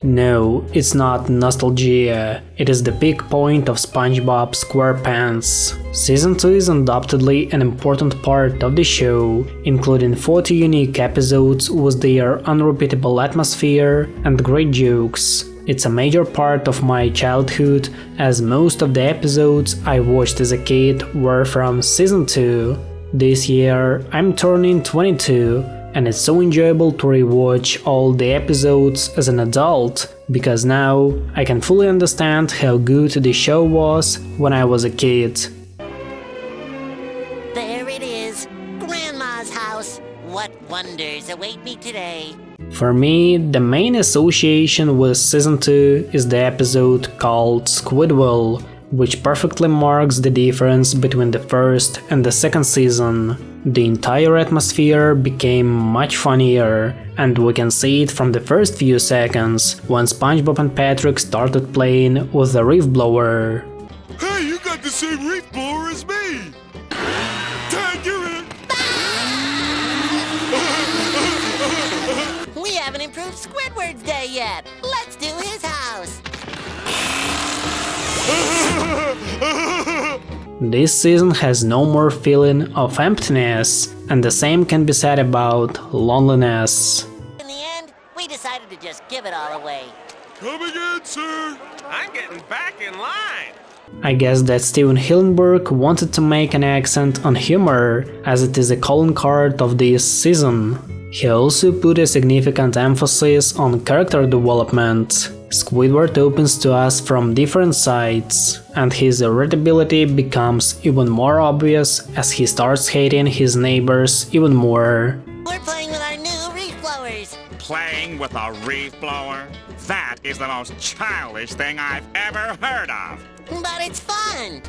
No, it's not nostalgia, it is the peak point of SpongeBob SquarePants. Season 2 is undoubtedly an important part of the show, including 40 unique episodes with their unrepeatable atmosphere and great jokes. It's a major part of my childhood, as most of the episodes I watched as a kid were from Season 2. This year, I'm turning 22, and it's so enjoyable to rewatch all the episodes as an adult, because now I can fully understand how good the show was when I was a kid. There it is, Grandma's house. What wonders await me today? For me, the main association with Season 2 is the episode called Squidward, which perfectly marks the difference between the first and the second season. The entire atmosphere became much funnier, and we can see it from the first few seconds, when SpongeBob and Patrick started playing with the reef blower. Hey, you got the same reef blower as me! Tag, you're in! We haven't improved Squidward's day yet. Let's do his house. This season has no more feeling of emptiness, and the same can be said about loneliness. In the end, we decided to just give it all away. Coming in, sir! I'm getting back in line. I guess that Steven Hillenburg wanted to make an accent on humor, as it is a calling card of this season. He also put a significant emphasis on character development. Squidward opens to us from different sides, and his irritability becomes even more obvious as he starts hating his neighbors even more. We're playing with our new reef blowers. Playing with a reef blower? That is the most childish thing I've ever heard of. But it's fun.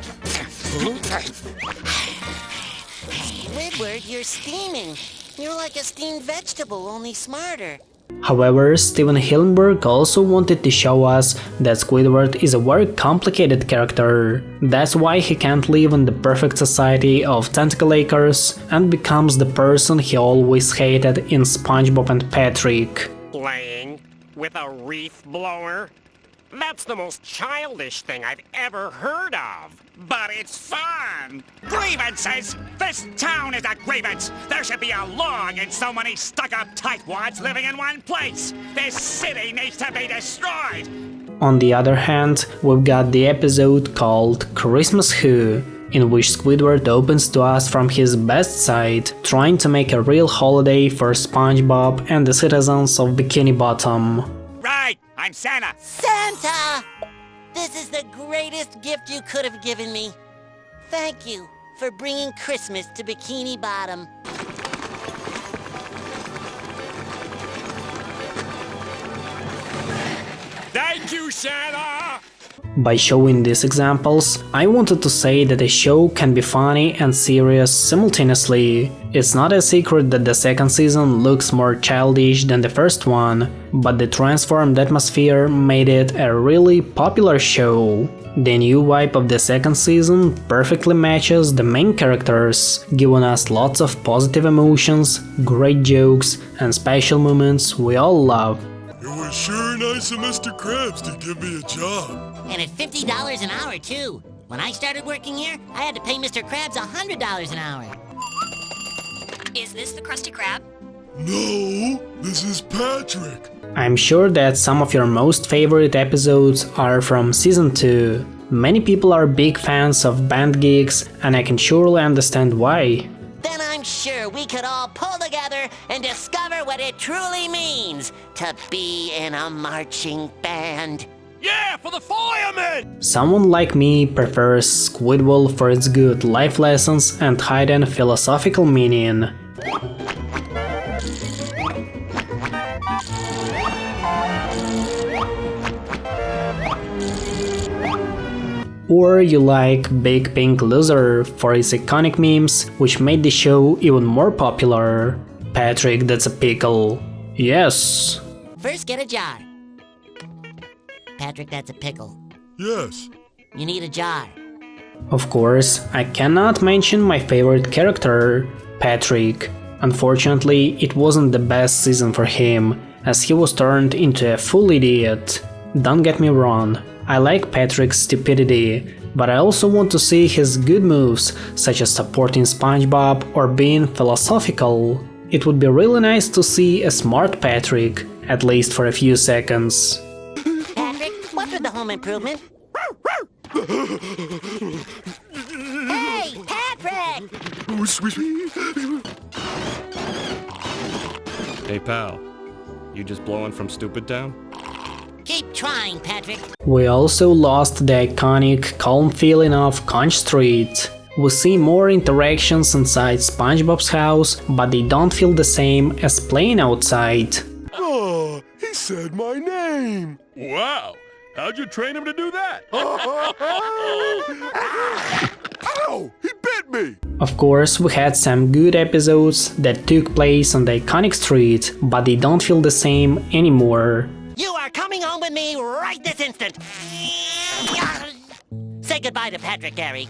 Squidward, you're steaming. You're like a steamed vegetable, only smarter. However, Steven Hillenburg also wanted to show us that Squidward is a very complicated character. That's why he can't live in the perfect society of tentacle acres and becomes the person he always hated in SpongeBob and Patrick. Playing with a reef blower? That's the most childish thing I've ever heard of. But it's fun! Grievances! This town is a grievance! There should be a law against so many stuck-up tightwads living in one place! This city needs to be destroyed! On the other hand, we've got the episode called Christmas Who, in which Squidward opens to us from his best side, trying to make a real holiday for SpongeBob and the citizens of Bikini Bottom. Right! I'm Santa! Santa! This is the greatest gift you could have given me. Thank you for bringing Christmas to Bikini Bottom. Thank you, Santa! By showing these examples, I wanted to say that a show can be funny and serious simultaneously. It's not a secret that the second season looks more childish than the first one, but the transformed atmosphere made it a really popular show. The new vibe of the second season perfectly matches the main characters, giving us lots of positive emotions, great jokes, and special moments we all love. It was sure nice of Mr. Krabs to give me a job. And at $50 an hour, too. When I started working here, I had to pay Mr. Krabs $100 an hour. Is this the Krusty Krab? No, this is Patrick. I'm sure that some of your most favorite episodes are from Season 2. Many people are big fans of band gigs, and I can surely understand why. Then I'm sure we could all pull together and discover what it truly means to be in a marching band. Yeah, for the firemen! Someone like me prefers Squidward for its good life lessons and hidden philosophical meaning. Or you like Big Pink Loser for its iconic memes, which made the show even more popular. Patrick, that's a pickle. Yes. First, get a jar. Patrick, that's a pickle. Yes. You need a jar. Of course, I cannot mention my favorite character, Patrick. Unfortunately, it wasn't the best season for him, as he was turned into a full idiot. Don't get me wrong, I like Patrick's stupidity, but I also want to see his good moves, such as supporting SpongeBob or being philosophical. It would be really nice to see a smart Patrick, at least for a few seconds. Patrick, what's with the home improvement? Hey, Patrick! Hey pal, you just blowing from Stupid Town? Keep trying, Patrick. We also lost the iconic calm feeling of Conch Street. We see more interactions inside SpongeBob's house, but they don't feel the same as playing outside. Oh, he said my name. Wow! How'd you train him to do that? Ow! He bit me! Of course, we had some good episodes that took place on the iconic street, but they don't feel the same anymore. You are coming home with me right this instant. Say goodbye to Patrick, Gary.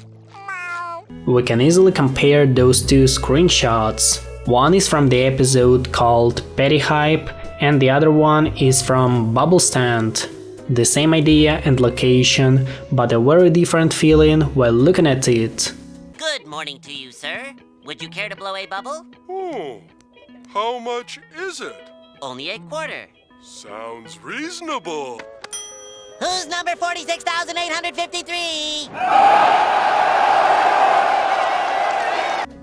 We can easily compare those two screenshots. One is from the episode called Petty Hype, and the other one is from Bubble Stand. The same idea and location, but a very different feeling while looking at it. Good morning to you, sir. Would you care to blow a bubble? Oh, how much is it? Only a quarter. Sounds reasonable. Who's number 46,853?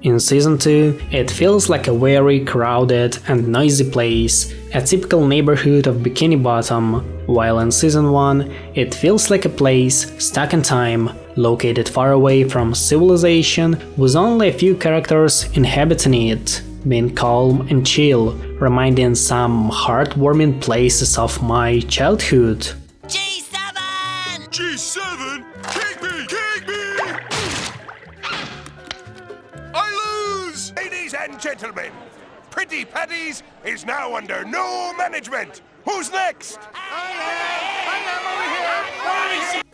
In Season 2, it feels like a very crowded and noisy place, a typical neighborhood of Bikini Bottom, while in Season 1, it feels like a place stuck in time, located far away from civilization, with only a few characters inhabiting it, being calm and chill, reminding some heartwarming places of my childhood. G7! G7? Kick me! Kick me! I lose! Ladies and gentlemen, Pretty Patties is now under no management. Who's next?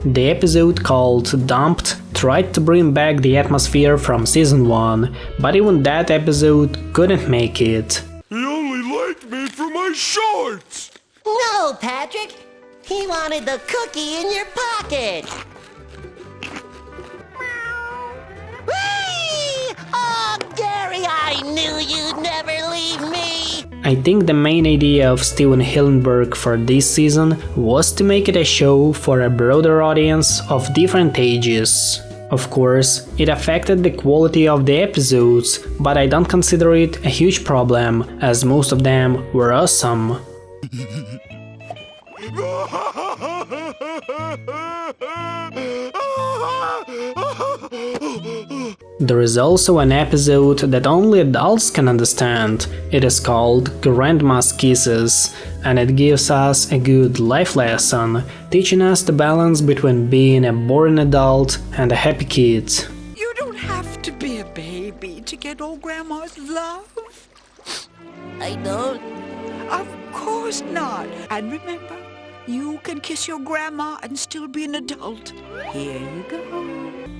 The episode called Dumped tried to bring back the atmosphere from Season 1, but even that episode couldn't make it. He only liked me for my shorts! No, Patrick! He wanted the cookie in your pocket! Whee! Oh, Gary, I knew you'd never leave me! I think the main idea of Steven Hillenburg for this season was to make it a show for a broader audience of different ages. Of course, it affected the quality of the episodes, but I don't consider it a huge problem, as most of them were awesome. There is also an episode that only adults can understand. It is called Grandma's Kisses, and it gives us a good life lesson, teaching us the balance between being a boring adult and a happy kid. You don't have to be a baby to get old Grandma's love. I don't. Of course not. And remember, you can kiss your grandma and still be an adult. Here you go.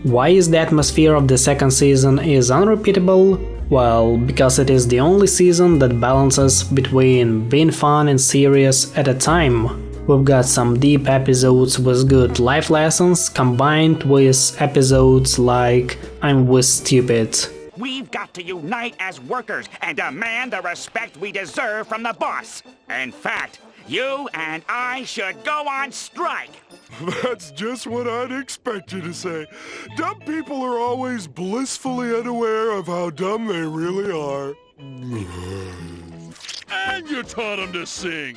Why is the atmosphere of the second season is unrepeatable? Well, because it is the only season that balances between being fun and serious at a time. We've got some deep episodes with good life lessons combined with episodes like I'm with stupid. We've got to unite as workers and demand the respect we deserve from the boss. In fact, you and I should go on strike. That's just what I'd expect you to say. Dumb people are always blissfully unaware of how dumb they really are. And you taught him to sing.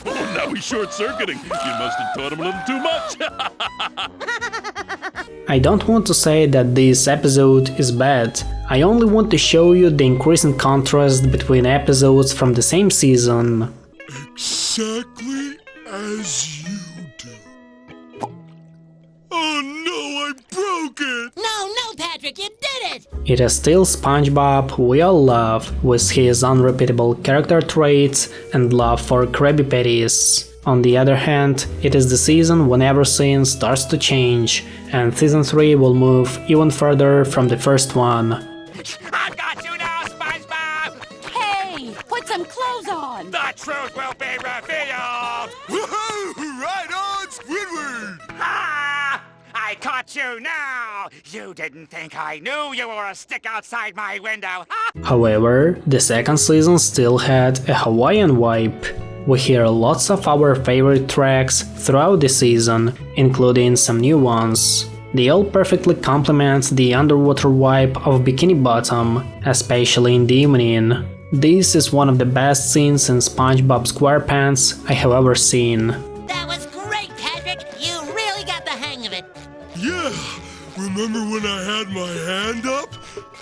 Oh, now he's short-circuiting. You must have taught him a little too much. I don't want to say that this episode is bad. I only want to show you the increasing contrast between episodes from the same season. Exactly as you do. Oh no, I broke it! No, Patrick, you did it! It is still SpongeBob we all love, with his unrepeatable character traits and love for Krabby Patties. On the other hand, it is the season when everything starts to change, and Season 3 will move even further from the first one. I've got you now, SpongeBob! Hey, put some clothes ya! Woohoo! Right on, Squidward! Ah! I caught you now! You didn't think I knew you were a stick outside my window, huh? However, the second season still had a Hawaiian vibe. We hear lots of our favorite tracks throughout the season, including some new ones. They all perfectly complement the underwater vibe of Bikini Bottom, especially in the evening. This is one of the best scenes in SpongeBob SquarePants I have ever seen. That was great, Patrick! You really got the hang of it! Yeah! Remember when I had my hand up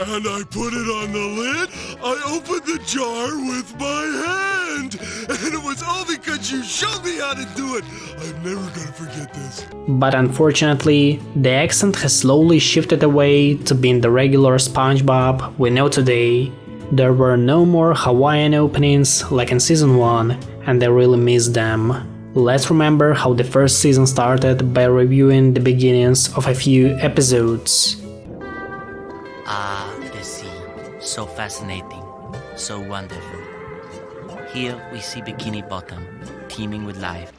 and I put it on the lid? I opened the jar with my hand! And it was all because you showed me how to do it! I'm never gonna forget this. But unfortunately, the accent has slowly shifted away to being the regular SpongeBob we know today. There were no more Hawaiian openings like in season 1, and I really miss them. Let's remember how the first season started by reviewing the beginnings of a few episodes. Ah, the sea. So fascinating. So wonderful. Here we see Bikini Bottom, teeming with life.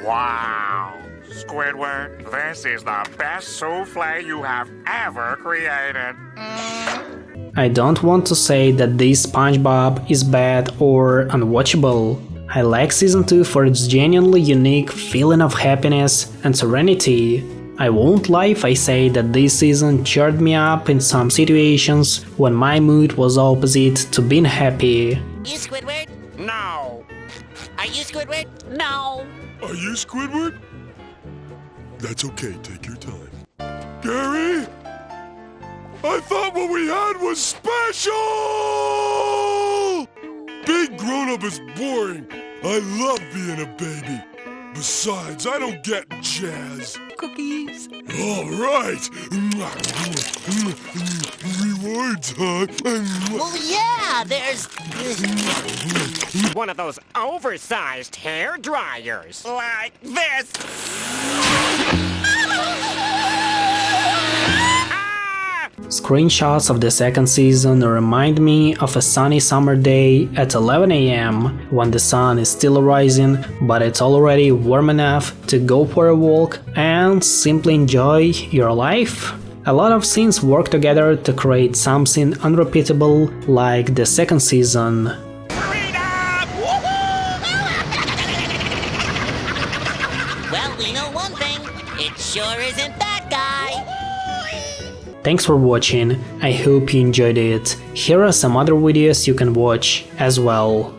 Wow! Squidward, this is the best souffle you have ever created. I don't want to say that this SpongeBob is bad or unwatchable. I like season 2 for its genuinely unique feeling of happiness and serenity. I won't lie if I say that this season cheered me up in some situations when my mood was opposite to being happy. You, Squidward? No! Are you, Squidward? No! Are you Squidward? That's okay, take your time. Gary? I thought what we had was special! Being grown-up is boring. I love being a baby. Besides, I don't get jazz. Cookies. All right. Rewards, huh? Well, yeah, there's... One of those oversized hair dryers. Like this. Screenshots of the second season remind me of a sunny summer day at 11 AM when the sun is still rising, but it's already warm enough to go for a walk and simply enjoy your life. A lot of scenes work together to create something unrepeatable like the second season. Well, we know one thing. It sure isn't that guy. Thanks for watching, I hope you enjoyed it. Here are some other videos you can watch as well.